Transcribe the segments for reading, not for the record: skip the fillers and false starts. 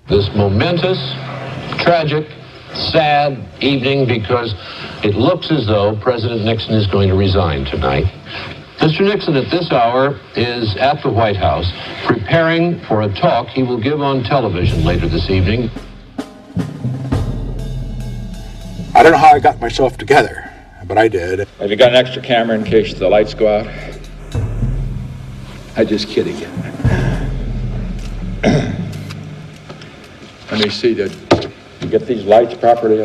This momentous, tragic, sad evening because it looks as though President Nixon is going to resign tonight. Mr. Nixon at this hour is at the White House preparing for a talk he will give on television later this evening. I don't know how I got myself together, but I did. Have you got an extra camera in case the lights go out? I'm just kidding you. Let me see that you get these lights properly.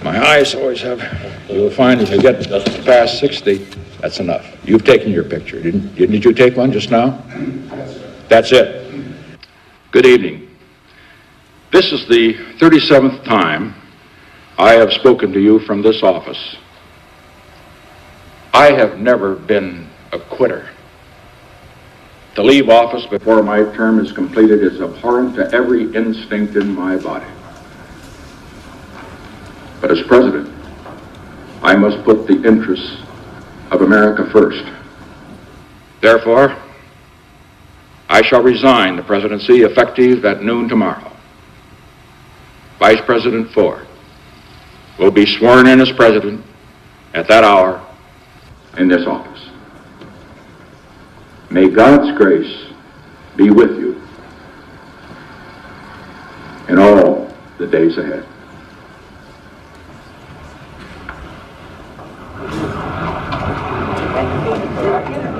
My eyes always have. You'll find if you get past 60, that's enough. You've taken your picture. Didn't you take one just now? That's it. Good evening. This is the 37th time I have spoken to you from this office. I have never been a quitter. To leave office before my term is completed is abhorrent to every instinct in my body. But as president, I must put the interests of America first. Therefore, I shall resign the presidency effective at noon tomorrow. Vice President Ford will be sworn in as president at that hour in this office. May God's grace be with you in all the days ahead.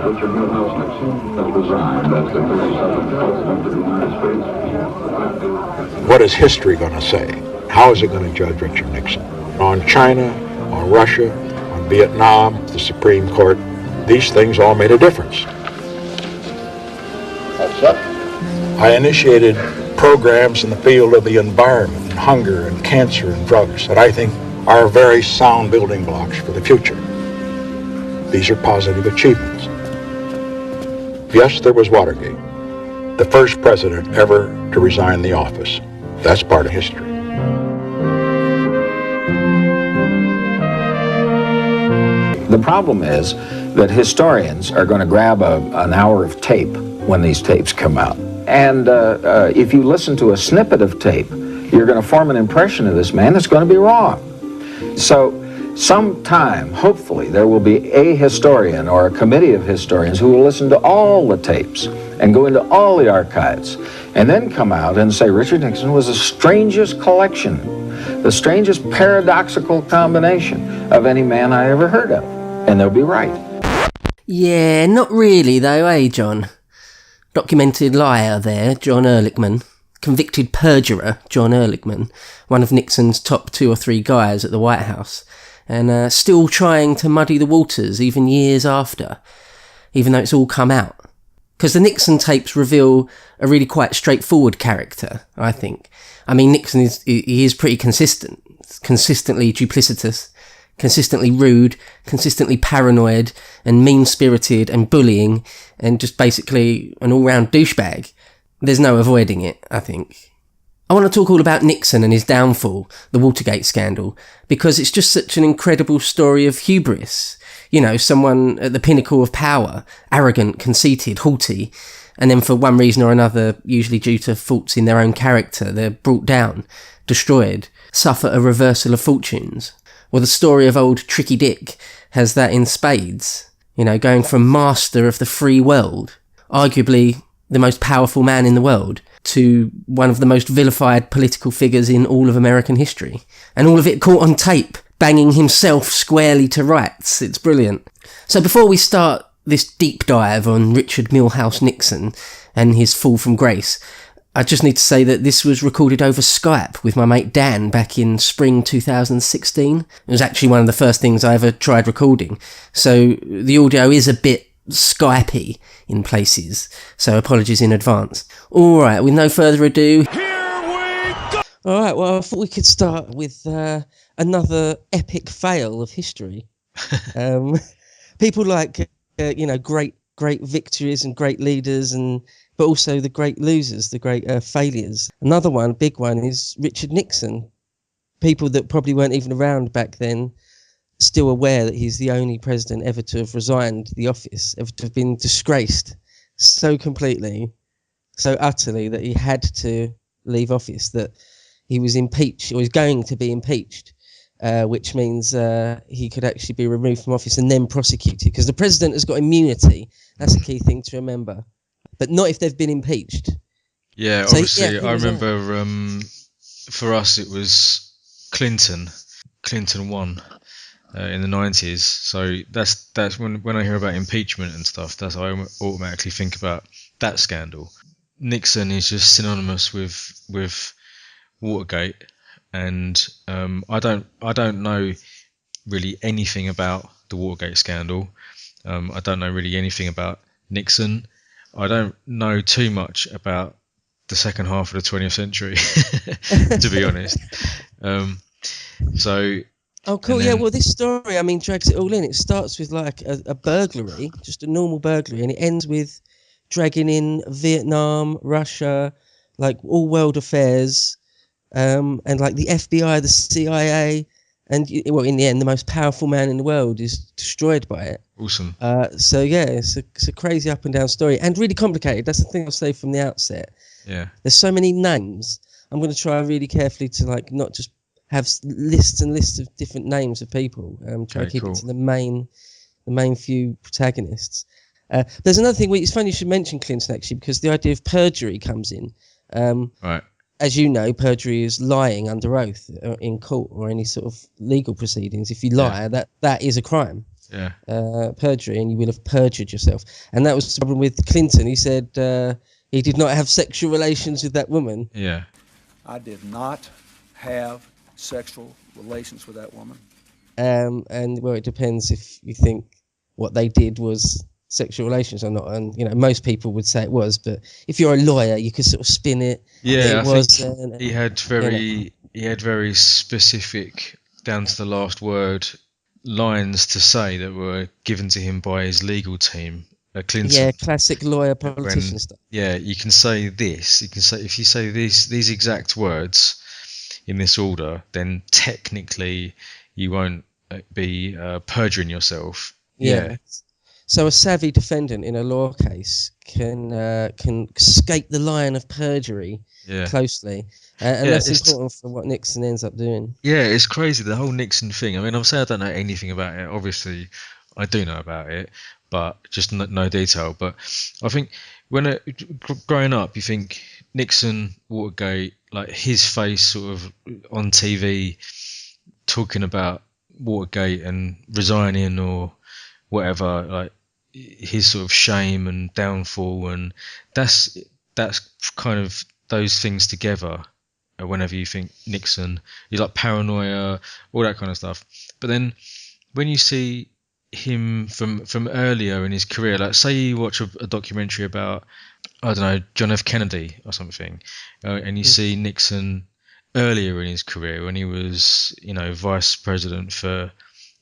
Richard Nixon has resigned as the 37th President of the United States. What is history going to say? How is it going to judge Richard Nixon? On China, on Russia, on Vietnam, the Supreme Court, these things all made a difference. I initiated programs in the field of the environment, and hunger and cancer and drugs that I think are very sound building blocks for the future. These are positive achievements. Yes, there was Watergate, the first president ever to resign the office. That's part of history. The problem is that historians are going to grab an hour of tape when these tapes come out. And if you listen to a snippet of tape, you're going to form an impression of this man that's going to be wrong. So sometime, hopefully, there will be a historian or a committee of historians who will listen to all the tapes and go into all the archives and then come out and say Richard Nixon was the strangest collection, the strangest paradoxical combination of any man I ever heard of. And they'll be right. Yeah, not really though, eh, John? Documented liar there, John Ehrlichman. Convicted perjurer, John Ehrlichman. One of Nixon's top 2 or 3 guys at the White House. And still trying to muddy the waters even years after. Even though it's all come out. Because the Nixon tapes reveal a really quite straightforward character, I think. I mean, Nixon is pretty consistent. Consistently duplicitous. Consistently rude, consistently paranoid, and mean-spirited and bullying, and just basically an all-round douchebag. There's no avoiding it, I think. I want to talk all about Nixon and his downfall, the Watergate scandal, because it's just such an incredible story of hubris. You know, someone at the pinnacle of power, arrogant, conceited, haughty, and then for one reason or another, usually due to faults in their own character, they're brought down, destroyed, suffer a reversal of fortunes. Well, the story of old Tricky Dick has that in spades. You know, going from master of the free world, arguably the most powerful man in the world, to one of the most vilified political figures in all of American history. And all of it caught on tape, banging himself squarely to rights. It's brilliant. So before we start this deep dive on Richard Milhouse Nixon and his fall from grace, I just need to say that this was recorded over Skype with my mate Dan back in spring 2016. It was actually one of the first things I ever tried recording. So the audio is a bit Skypey in places. So apologies in advance. Alright, with no further ado, here we go! Alright, well I thought we could start with another epic fail of history. People like, great victories and great leaders but also the great losers, the great failures. Another one, big one, is Richard Nixon. People that probably weren't even around back then, still aware that he's the only president ever to have resigned the office, ever to have been disgraced so completely so utterly that he had to leave office, that he was impeached, or was going to be impeached, which means he could actually be removed from office and then prosecuted, because the president has got immunity. That's a key thing to remember, but not if they've been impeached. Yeah, So, obviously, yeah, I remember for us it was Clinton. Clinton won in the 90s. So that's when I hear about impeachment and stuff, that's I automatically think about that scandal. Nixon is just synonymous with Watergate, and I don't know really anything about the Watergate scandal. I don't know really anything about Nixon. I don't know too much about the second half of the 20th century, to be honest. Oh, cool. Then, yeah, well, this story, I mean, drags it all in. It starts with like a burglary, just a normal burglary, and it ends with dragging in Vietnam, Russia, like all world affairs, and like the FBI, the CIA, and, well, in the end, the most powerful man in the world is destroyed by it. awesome. So yeah, it's a crazy up and down story, and really complicated. That's the thing I'll say from the outset. Yeah. There's so many names. I'm going to try really carefully to like not just have lists and lists of different names of people. Try to keep it to the main few protagonists. There's another thing. It's funny you should mention Clinton, actually, because the idea of perjury comes in. Right. As you know, perjury is lying under oath in court or any sort of legal proceedings. If you lie, that is a crime. Yeah. Perjury, and you will have perjured yourself. And that was the problem with Clinton. He said he did not have sexual relations with that woman. Yeah. I did not have sexual relations with that woman. And well, it depends if you think what they did was sexual relations or not. And you know, most people would say it was, but if you're a lawyer, you could sort of spin it. Yeah, it was. He had very specific, down to the last word, lines to say that were given to him by his legal team. Clinton. Yeah, classic lawyer politician stuff. Yeah, you can say this. You can say, if you say these exact words in this order, then technically you won't be perjuring yourself. Yeah. So a savvy defendant in a law case can skate the line of perjury closely, and that's important for what Nixon ends up doing. Yeah, it's crazy, the whole Nixon thing. I mean, I'm saying I don't know anything about it. Obviously, I do know about it, but just no detail. But I think when growing up, you think Nixon, Watergate, like his face sort of on TV talking about Watergate and resigning or whatever, like his sort of shame and downfall, and that's kind of those things together. Whenever you think Nixon, you like paranoia, all that kind of stuff. But then when you see him from earlier in his career, like say you watch a documentary about, I don't know, John F. Kennedy or something, and you see Nixon earlier in his career when he was, you know, vice president for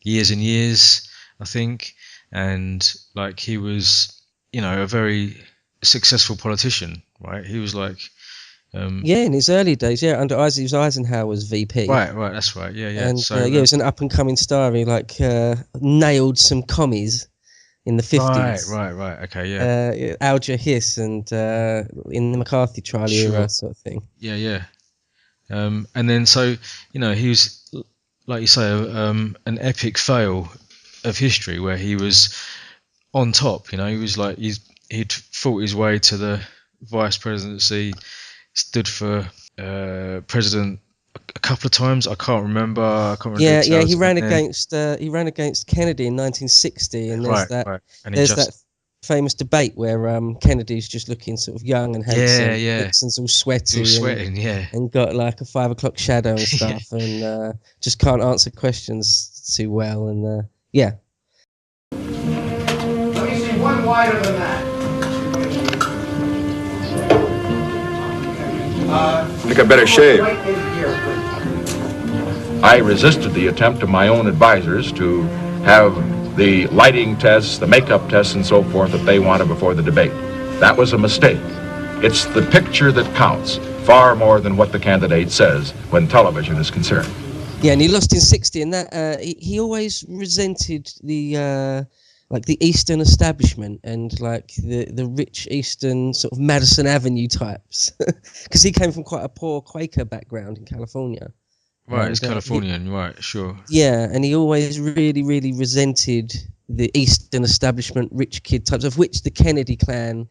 years and years, I think, and like he was, you know, a very successful politician, right? He was like, in his early days, under Eisenhower's VP. Right, that's right, yeah. And so, he was an up and coming star. He like nailed some commies in the 50s. Right, okay, yeah. Alger Hiss and in the McCarthy trial era sort of thing. Yeah. And then so, you know, he was, like you say, an epic fail of history where he was on top, you know. He was like, he'd fought his way to the vice presidency, stood for president a couple of times. I can't remember. Yeah. He ran against Kennedy in 1960, and there's that famous debate where Kennedy's just looking sort of young and handsome. Nixon's all sweaty, and got like a 5 o'clock shadow and stuff, and just can't answer questions too well, and Let me see one wider than that. I think I better shave. Right in here, please. I resisted the attempt of my own advisors to have the lighting tests, the makeup tests, and so forth that they wanted before the debate. That was a mistake. It's the picture that counts far more than what the candidate says when television is concerned. Yeah, and he lost in 60, and that he always resented the like the Eastern establishment and like the rich Eastern sort of Madison Avenue types, because he came from quite a poor Quaker background in California. Right, And, it's Californian, right? Sure. Yeah, and he always really, really resented the Eastern establishment rich kid types, of which the Kennedy clan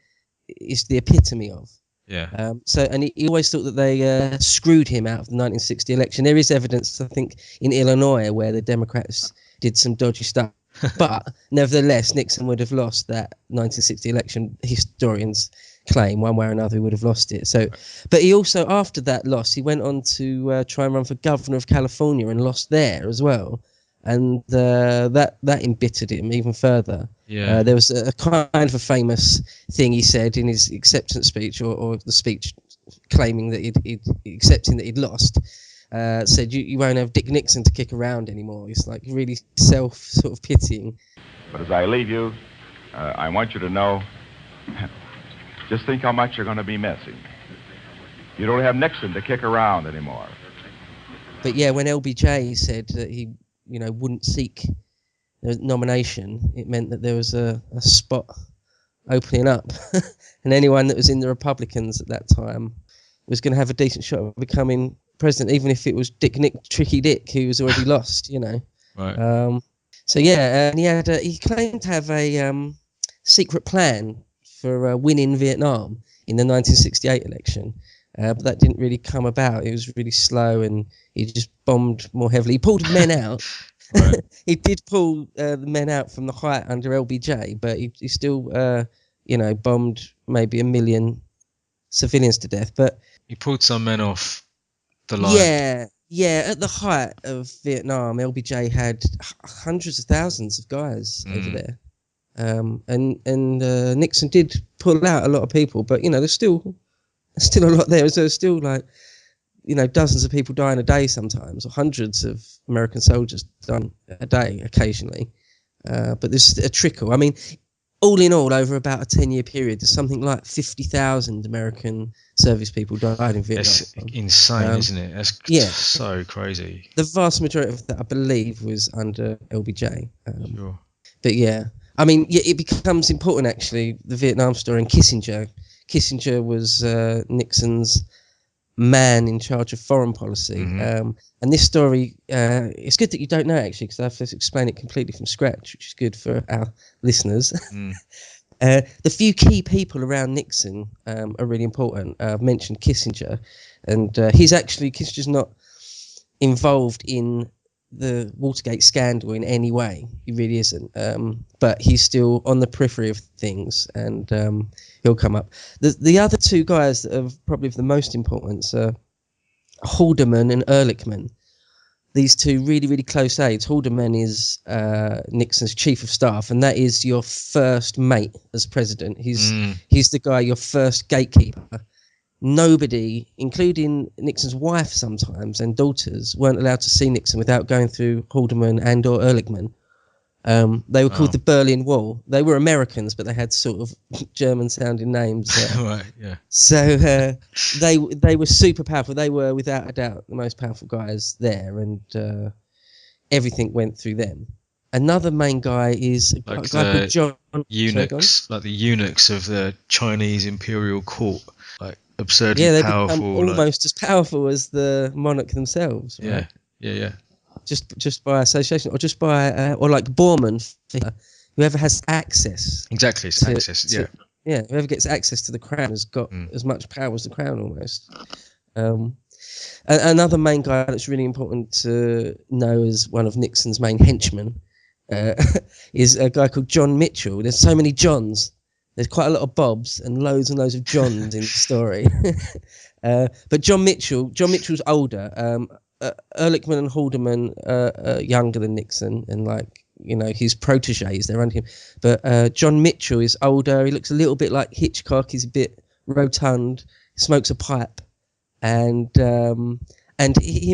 is the epitome of. Yeah. And he always thought that they screwed him out of the 1960 election. There is evidence, I think, in Illinois where the Democrats did some dodgy stuff. But nevertheless, Nixon would have lost that 1960 election. Historians claim one way or another he would have lost it. So, but he also, after that loss, he went on to try and run for governor of California and lost there as well. And that embittered him even further. Yeah. There was a kind of a famous thing he said in his acceptance speech, or the speech claiming that he'd accepting that he'd lost. Said you won't have Dick Nixon to kick around anymore. It's like really sort of pitying. But as I leave you, I want you to know, just think how much you're going to be missing. You don't have Nixon to kick around anymore. But yeah, when LBJ said that he, wouldn't seek the nomination, it meant that there was a spot opening up, and anyone that was in the Republicans at that time was going to have a decent shot of becoming president, even if it was Tricky Dick, who was already lost, Right. So yeah, and he claimed to have a secret plan for winning Vietnam in the 1968 election, but that didn't really come about. It was really slow, and he just bombed more heavily. He pulled men out. Right. He did pull the men out from the height under LBJ, but he still, bombed maybe 1 million civilians to death. But He pulled some men off the line. Yeah. At the height of Vietnam, LBJ had hundreds of thousands of guys over there, and Nixon did pull out a lot of people. But there's still a lot there. So there's still like dozens of people dying a day sometimes, or hundreds of American soldiers dying a day occasionally. But there's a trickle. I mean, all in all, over about a 10-year period, there's something like 50,000 American service people died in Vietnam. It's insane, isn't it? That's so crazy. The vast majority of that, I believe, was under LBJ. Sure. But yeah, I mean, it becomes important, actually, the Vietnam story, and Kissinger. Kissinger was Nixon's man in charge of foreign policy. Mm-hmm. And this story, it's good that you don't know, actually, because I have to explain it completely from scratch, which is good for our listeners. Mm. The few key people around Nixon are really important. I've mentioned Kissinger, and Kissinger's not involved in the Watergate scandal in any way. He really isn't. But he's still on the periphery of things, and he'll come up. The other two guys that are probably of the most importance are Haldeman and Ehrlichman. These two really, really close aides. Haldeman is Nixon's chief of staff, and that is your first mate as president. He's the guy, your first gatekeeper. Nobody, including Nixon's wife sometimes and daughters, weren't allowed to see Nixon without going through Haldeman and or Ehrlichman. They were called the Berlin Wall. They were Americans, but they had sort of German-sounding names. Right, yeah. So they were super powerful. They were, without a doubt, the most powerful guys there, and everything went through them. Another main guy is a guy called John. Eunuchs, like the eunuchs of the Chinese imperial court, like absurdly powerful. Become almost as powerful as the monarch themselves. Right? Yeah. Just by association, or just by, or like Bormann, whoever has access. Exactly, it's access. Yeah, whoever gets access to the crown has got as much power as the crown almost. Another main guy that's really important to know as one of Nixon's main henchmen is a guy called John Mitchell. There's so many Johns. There's quite a lot of Bobs and loads of Johns in the story. But John Mitchell's older. Ehrlichman and Haldeman are younger than Nixon, and his proteges, they're under him. But John Mitchell is older. He looks a little bit like Hitchcock. He's a bit rotund, smokes a pipe, and him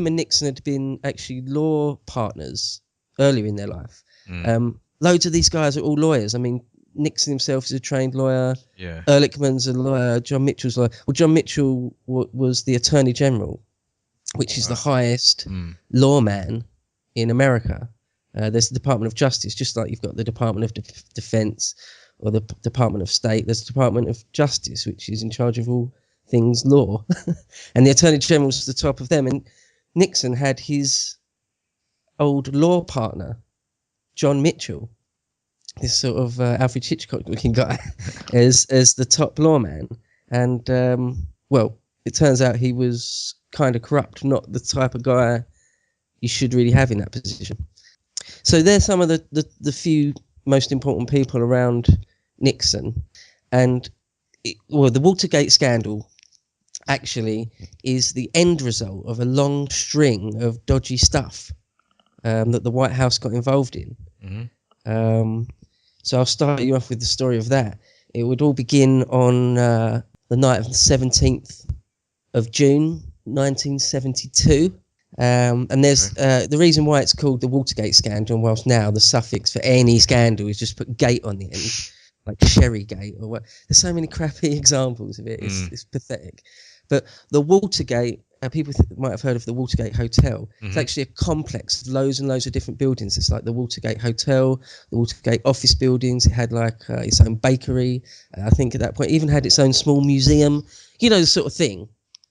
and Nixon had been actually law partners earlier in their life. Loads of these guys are all lawyers. I mean, Nixon himself is a trained lawyer. Yeah. Ehrlichman's a lawyer. John Mitchell's a lawyer. Well, John Mitchell was the Attorney General, which is the highest lawman in America. There's the Department of Justice, just like you've got the Department of Defense or the Department of State. There's the Department of Justice, which is in charge of all things law. And the Attorney General's the top of them. And Nixon had his old law partner, John Mitchell, this sort of Alfred Hitchcock-looking guy, as the top lawman. And, well, it turns out he was kind of corrupt, not the type of guy you should really have in that position. So they're some of the few most important people around Nixon. And, the Watergate scandal actually is the end result of a long string of dodgy stuff that the White House got involved in. Mm-hmm. So I'll start you off with the story of that. It would all begin on the night of the 17th of June, 1972. And there's the reason why it's called the Watergate scandal, whilst now the suffix for any scandal is just put gate on the end, like Sherrygate or what. There's so many crappy examples of it. It's pathetic. But the Watergate, people might have heard of the Watergate Hotel. Mm-hmm. It's actually a complex, loads and loads of different buildings. It's like the Watergate Hotel, the Watergate office buildings. It had like its own bakery. I think at that point, it even had its own small museum. You know, the sort of thing.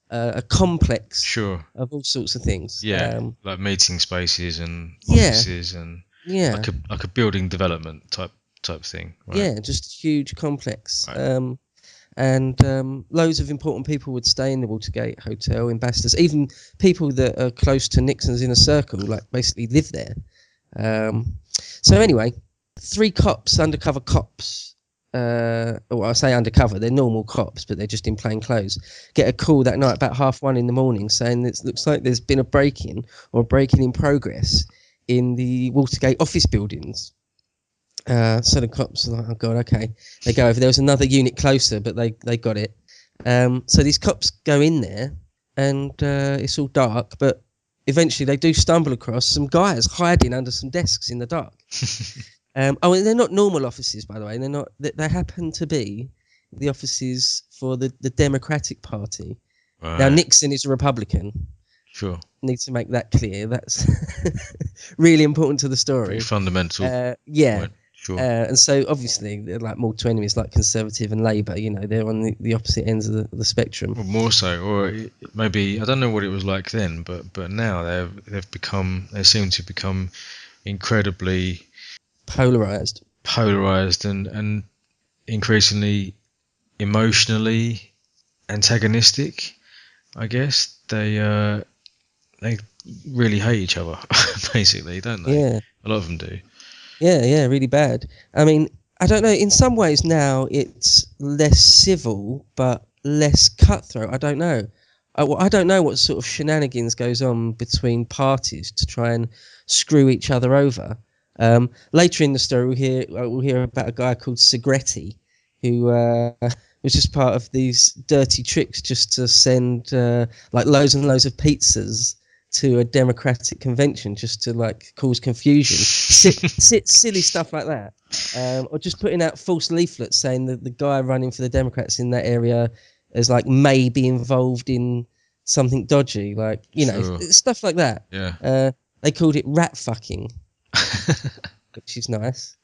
A complex of all sorts of things. Yeah, like meeting spaces and offices and like a building development type thing. Right? Yeah, just a huge complex. Right. And loads of important people would stay in the Watergate Hotel, ambassadors, even people that are close to Nixon's inner circle, like basically live there. So anyway, 3 cops, undercover cops, well, I say undercover, they're normal cops, but they're just in plain clothes, get a call that night about 1:30 in the morning saying it looks like there's been a break-in or a break-in in progress in the Watergate office buildings. So the cops are like, oh God, okay. They go over. There was another unit closer, but they got it. So these cops go in there, and it's all dark, but eventually they do stumble across some guys hiding under some desks in the dark. And they're not normal offices, by the way. They're not. They happen to be the offices for the Democratic Party. Right. Now, Nixon is a Republican. Sure. Need to make that clear. That's really important to the story. Pretty fundamental. Yeah. Point. Sure. And so obviously they're like mortal enemies like Conservative and Labour, you know, they're on the opposite ends of the spectrum. Well, more so, or maybe, I don't know what it was like then, but now they seem to become incredibly polarised and increasingly emotionally antagonistic, I guess. They really hate each other, basically, don't they? Yeah. A lot of them do. Yeah, really bad. I mean, I don't know, in some ways now it's less civil, but less cutthroat. I don't know. I don't know what sort of shenanigans goes on between parties to try and screw each other over. Later in the story, we'll hear about a guy called Segretti, who was just part of these dirty tricks just to send like loads and loads of pizzas to a Democratic convention just to like cause confusion, silly stuff like that, or just putting out false leaflets saying that the guy running for the Democrats in that area is like may be involved in something dodgy, like, you know, stuff like that. Yeah. They called it rat fucking, which is nice.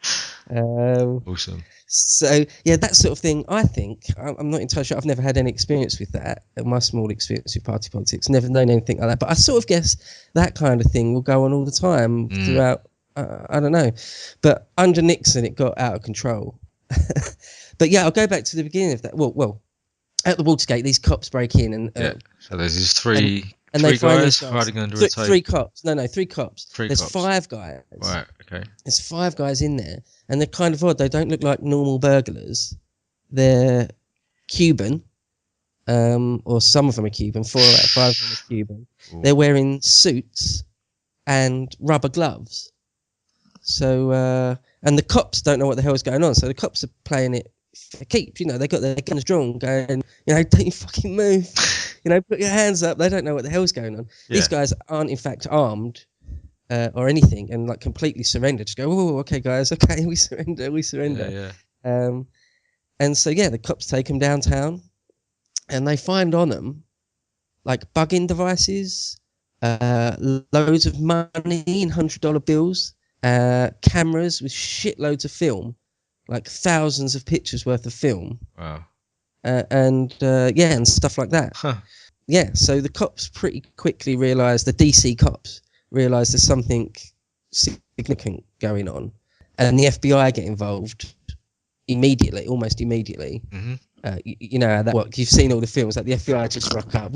Awesome. So yeah, that sort of thing. I think I'm not entirely sure. I've never had any experience with that. My small experience with party politics, never known anything like that. But I sort of guess that kind of thing will go on all the time throughout. I don't know, but under Nixon it got out of control. But yeah, I'll go back to the beginning of that. Well, at the Watergate, these cops break in and so there's these three guys hiding under a table. 3 cops. No, 3 cops. There's 5 guys. Right. Okay. There's 5 guys in there, and they're kind of odd. They don't look like normal burglars. They're Cuban, or some of them are Cuban. 4 out of 5 of them are Cuban. Ooh. They're wearing suits and rubber gloves. So, and the cops don't know what the hell is going on. So the cops are playing it for keeps. You know, they got their guns drawn, going, you know, don't you fucking move. You know, put your hands up. They don't know what the hell's going on. Yeah. These guys aren't, in fact, armed or anything, and like completely surrender. Just go, oh, okay, guys, okay, we surrender. Yeah. And so, yeah, the cops take them downtown, and they find on them like bugging devices, loads of money in $100 bills, cameras with shitloads of film, like thousands of pictures worth of film. Wow. And stuff like that. Huh. Yeah, so the cops pretty quickly realised, the DC cops realised there's something significant going on, and the FBI get involved immediately, almost immediately. Mm-hmm. You know how that works. You've seen all the films, like the FBI just rock up.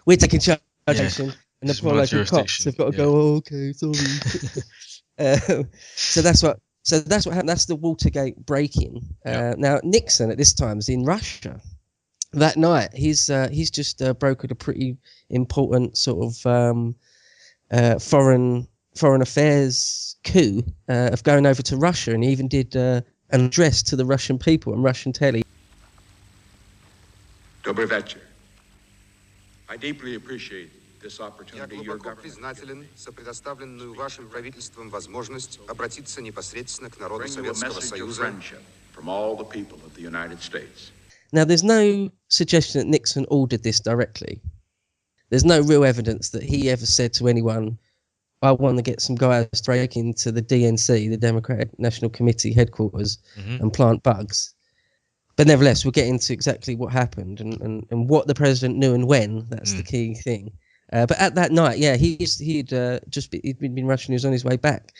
We're taking charge, and the poor local cops have got to go, oh, okay, sorry. So that's what happened. That's the Watergate break-in. Now, Nixon at this time is in Russia. That night, he's just brokered a pretty important sort of foreign affairs coup of going over to Russia, and he even did an address to the Russian people on Russian telly. Добрый вечер. I deeply appreciate this opportunity. Я глубоко признателен за предоставленную вашим правительством возможность обратиться непосредственно к народу Советского Союза. From all the people of the United States. Now, there's no suggestion that Nixon ordered this directly. There's no real evidence that he ever said to anyone, I want to get some guys to break into the DNC, the Democratic National Committee headquarters, and plant bugs. But nevertheless, we'll get into exactly what happened and what the president knew and when. That's the key thing. But at that night, he'd been Russian. He was on his way back.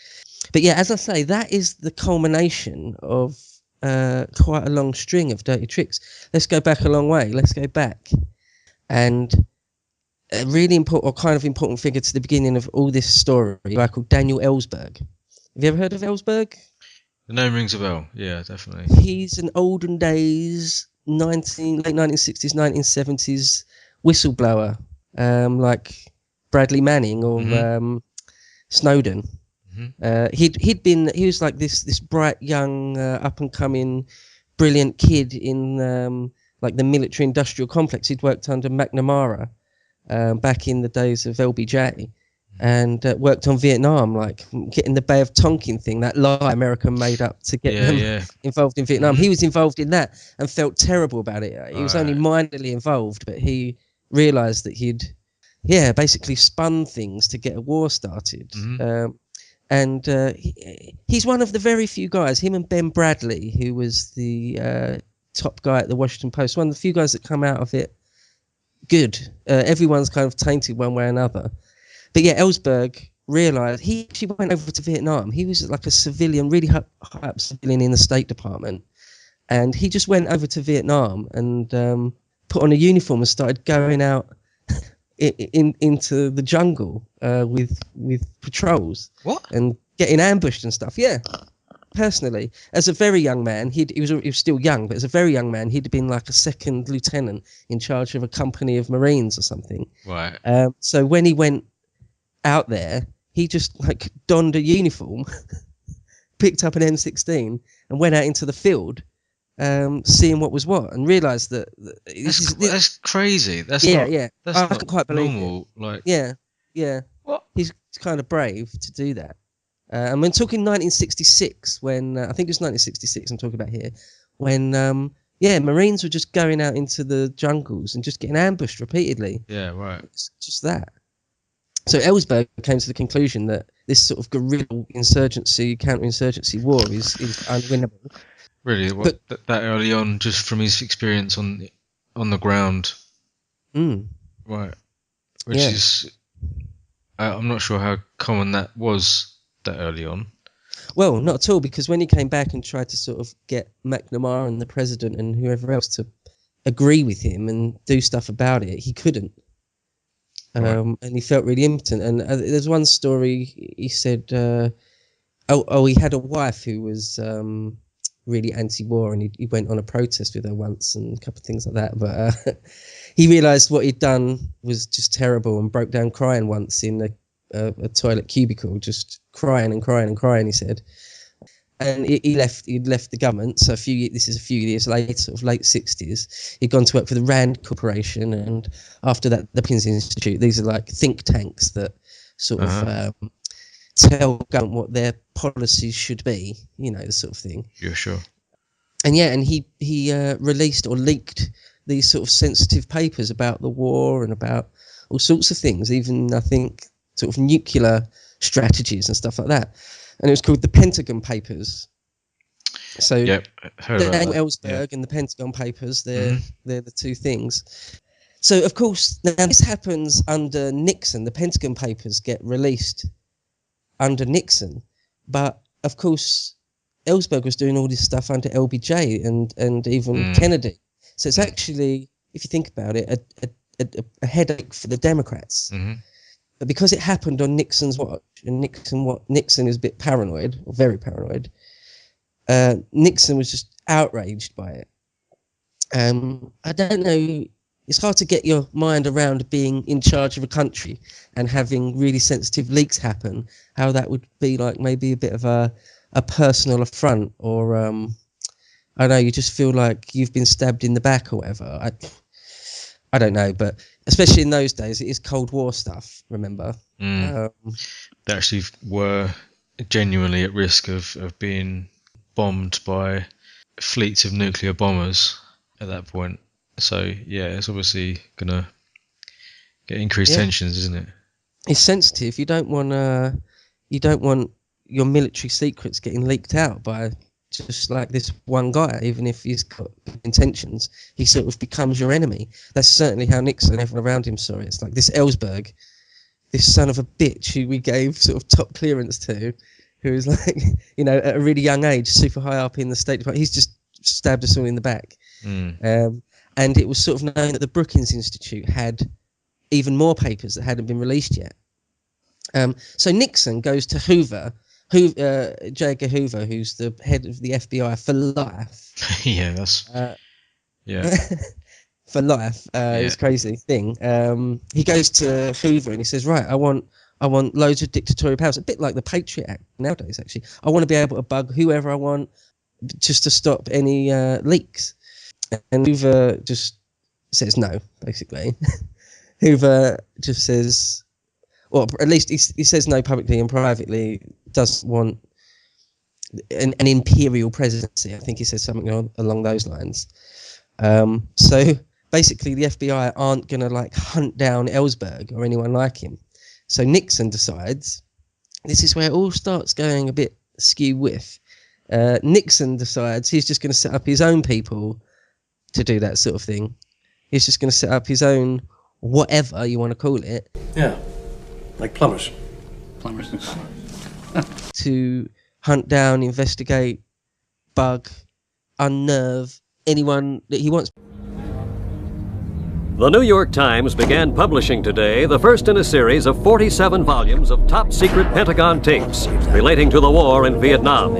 But yeah, as I say, that is the culmination of quite a long string of dirty tricks. Let's go back a long way. Let's go back. And a really important, or kind of important figure to the beginning of all this story, a guy called Daniel Ellsberg. Have you ever heard of Ellsberg? The name rings a bell. Yeah, definitely. He's an olden days, late 1960s, 1970s whistleblower, like Bradley Manning or Snowden. He was like this bright young up and coming brilliant kid in like the military industrial complex. He'd worked under McNamara back in the days of LBJ, and worked on Vietnam, like getting the Bay of Tonkin thing, that lie America made up to get them involved in Vietnam. He was involved in that and felt terrible about it. He was only minorly involved, but he realised that he'd basically spun things to get a war started. And he's one of the very few guys, him and Ben Bradley, who was the top guy at the Washington Post, one of the few guys that come out of it good. Everyone's kind of tainted one way or another. But yeah, Ellsberg realised, he actually went over to Vietnam. He was like a civilian, really high up civilian in the State Department. And he just went over to Vietnam and put on a uniform and started going out into the jungle with patrols. What? And getting ambushed and stuff. Yeah, personally, as a very young man, he was still young, but as a very young man, he'd been like a second lieutenant in charge of a company of Marines or something. Right. So when he went out there, he just like donned a uniform, picked up an M16, and went out into the field, seeing what was what, and realised that that's crazy. That's I not can't quite believe normal. it. What? He's kind of brave to do that. And we're talking 1966, when I think it was 1966. I'm talking about here, when Marines were just going out into the jungles and just getting ambushed repeatedly. Yeah, right. It's just that. So Ellsberg came to the conclusion that this sort of guerrilla counterinsurgency war is unwinnable. Really, that early on, just from his experience on the ground, right? Which is, I'm not sure how common that was that early on. Well, not at all, because when he came back and tried to sort of get McNamara and the president and whoever else to agree with him and do stuff about it, he couldn't. And he felt really impotent. And there's one story, he said, he had a wife who was really anti-war, and he went on a protest with her once and a couple of things like that. But he realised what he'd done was just terrible and broke down crying once in a toilet cubicle, just crying, he said. And he'd left the government. So this is a few years later, sort of late 60s. He'd gone to work for the Rand Corporation, and after that, the Hopkins Institute. These are like think tanks that sort of tell government what their policies should be, the sort of thing. Yeah, sure. And he released or leaked these sort of sensitive papers about the war and about all sorts of things, even I think sort of nuclear strategies and stuff like that. and it was called the Pentagon Papers. So yep, heard about that. Ellsberg and the Pentagon Papers, they're the two things. So, of course, now this happens under Nixon. The Pentagon Papers get released under Nixon. But, of course, Ellsberg was doing all this stuff under LBJ and even Kennedy. So it's actually, if you think about it, a headache for the Democrats. But because it happened on Nixon's watch, and Nixon is a bit paranoid, or very paranoid, Nixon was just outraged by it. I don't know, it's hard to get your mind around being in charge of a country and having really sensitive leaks happen, how that would be like maybe a bit of a personal affront, or I don't know, you just feel like you've been stabbed in the back or whatever. I don't know, but especially in those days, it is Cold War stuff, remember? They actually were genuinely at risk of being bombed by fleets of nuclear bombers at that point. So, yeah, it's obviously going to get increased tensions, isn't it? It's sensitive. You don't want your military secrets getting leaked out by just like this one guy, even if he's got intentions. He sort of becomes your enemy. That's certainly how Nixon and everyone around him saw it. It's like this Ellsberg, this son of a bitch who we gave sort of top clearance to, who is like, you know, at a really young age, super high up in the State Department. He's just stabbed us all in the back. And it was sort of known that the Brookings Institute had even more papers that hadn't been released yet. So Nixon goes to J. Edgar Hoover, who's the head of the FBI for life. For life. It's a crazy thing. He goes to Hoover and he says, right, I want loads of dictatorial powers, a bit like the Patriot Act nowadays, actually. I want to be able to bug whoever I want just to stop any leaks. And Hoover just says no, basically. Hoover just says, or at least he says no publicly, and privately doesn't want an imperial presidency. I think he says something along those lines. So basically the FBI aren't going to like hunt down Ellsberg or anyone like him. So Nixon decides, this is where it all starts going a bit skew with. Nixon decides he's just going to set up his own people to do that sort of thing. He's just going to set up his own whatever you want to call it. Yeah, like plumbers. To hunt down, investigate, bug, unnerve anyone that he wants. The New York Times began publishing today the first in a series of 47 volumes of top-secret Pentagon tapes relating to the war in Vietnam.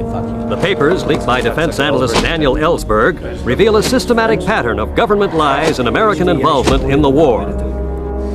The papers, leaked by defense analyst Daniel Ellsberg, reveal a systematic pattern of government lies and American involvement in the war.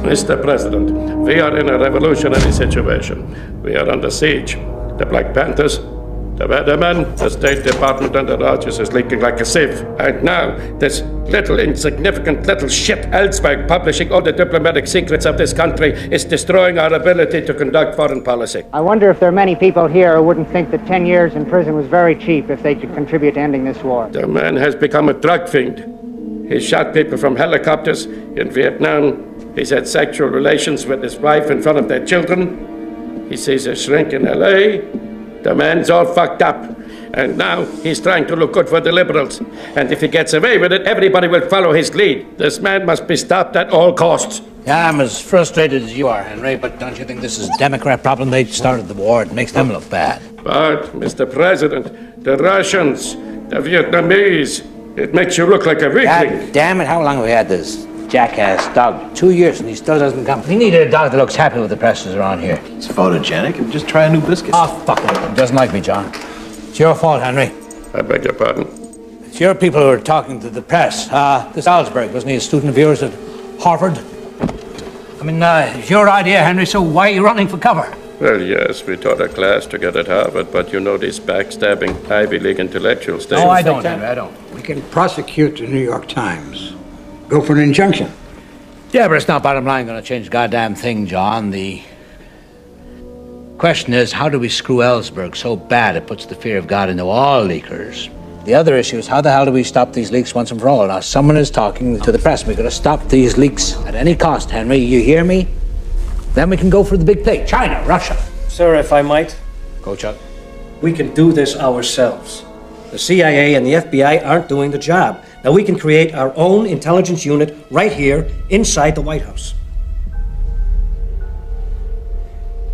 Mr. President, we are in a revolutionary situation. We are under siege. The Black Panthers, the weathermen, the State Department, and the Rogers is leaking like a sieve. And now, this little insignificant little shit Ellsberg publishing all the diplomatic secrets of this country is destroying our ability to conduct foreign policy. I wonder if there are many people here who wouldn't think that 10 years in prison was very cheap if they could contribute to ending this war. The man has become a drug fiend. He shot people from helicopters in Vietnam. He's had sexual relations with his wife in front of their children. He sees a shrink in L.A. The man's all fucked up. And now he's trying to look good for the liberals. And if he gets away with it, everybody will follow his lead. This man must be stopped at all costs. Yeah, I'm as frustrated as you are, Henry, but don't you think this is a Democrat problem? They started the war. It makes them look bad. But, Mr. President, the Russians, the Vietnamese, it makes you look like a weakling. God damn it, how long have we had this jackass dog? 2 years and he still doesn't come. We needed a dog that looks happy with the presses around here. It's photogenic. Just try a new biscuit. Oh, fuck it. He doesn't like me, John. It's your fault, Henry. I beg your pardon? It's your people who are talking to the press. This Ellsberg, wasn't he a student of yours at Harvard? I mean, it's your idea, Henry, so why are you running for cover? Well, yes, we taught a class together at Harvard, but you know these backstabbing Ivy League intellectuals. No, I don't, Henry, I don't. We can prosecute the New York Times. Go for an injunction. Yeah, but it's not bottom line going to change the goddamn thing, John. The question is, how do we screw Ellsberg so bad it puts the fear of God into all leakers? The other issue is, how the hell do we stop these leaks once and for all? Now, someone is talking to the press. We've got to stop these leaks at any cost, Henry. You hear me? Then we can go for the big play. China, Russia. Sir, if I might. Go, Chuck. We can do this ourselves. The CIA and the FBI aren't doing the job. Now we can create our own intelligence unit right here inside the White House.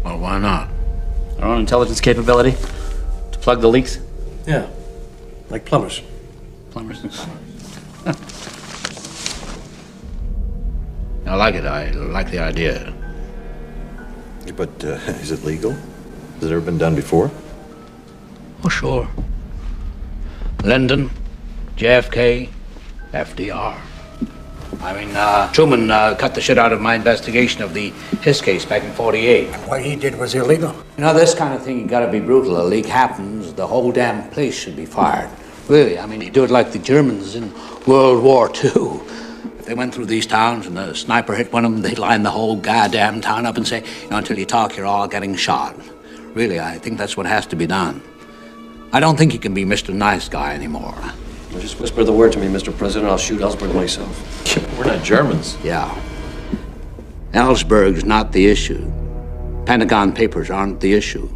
Well, why not? Our own intelligence capability to plug the leaks? Yeah, like plumbers. Plumbers. I like it. I like the idea. But is it legal? Has it ever been done before? Oh, sure. Lyndon, JFK, FDR. I mean, Truman cut the shit out of my investigation of the Hiss case back in '48. What he did was illegal. You know, this kind of thing, you gotta be brutal. A leak happens, the whole damn place should be fired. Really, I mean, you do it like the Germans in World War II. If they went through these towns and a sniper hit one of them, they'd line the whole goddamn town up and say, you know, until you talk, you're all getting shot. Really, I think that's what has to be done. I don't think you can be Mr. Nice Guy anymore. Well, just whisper the word to me, Mr. President. I'll shoot Ellsberg myself. We're not Germans. Yeah. Ellsberg's not the issue. Pentagon Papers aren't the issue.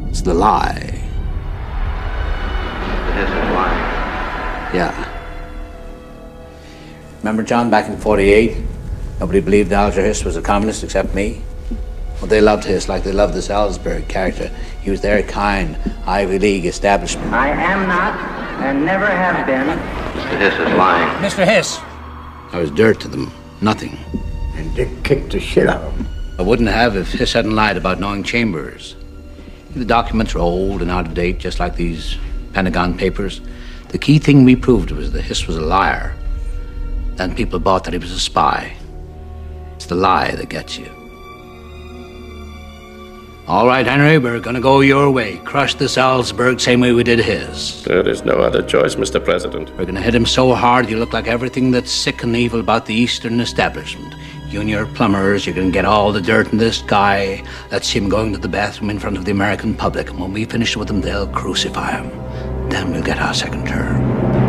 It's the lie. It is a lie. Yeah. Remember, John, back in '48? Nobody believed Alger Hiss was a communist except me. Well, they loved Hiss like they loved this Ellsberg character. He was their kind Ivy League establishment. I am not and never have been. Mr. Hiss is lying. Mr. Hiss. I was dirt to them. Nothing. And Dick kicked the shit out of him. I wouldn't have if Hiss hadn't lied about knowing Chambers. The documents are old and out of date, just like these Pentagon Papers. The key thing we proved was that Hiss was a liar. Then people bought that he was a spy. It's the lie that gets you. All right, Henry, we're gonna go your way. Crush this Ellsberg same way we did his. There is no other choice, Mr. President. We're gonna hit him so hard you look like everything that's sick and evil about the Eastern establishment. You and your plumbers, you're gonna get all the dirt in this guy. Let's see him going to the bathroom in front of the American public. And when we finish with him, they'll crucify him. Then we'll get our second term.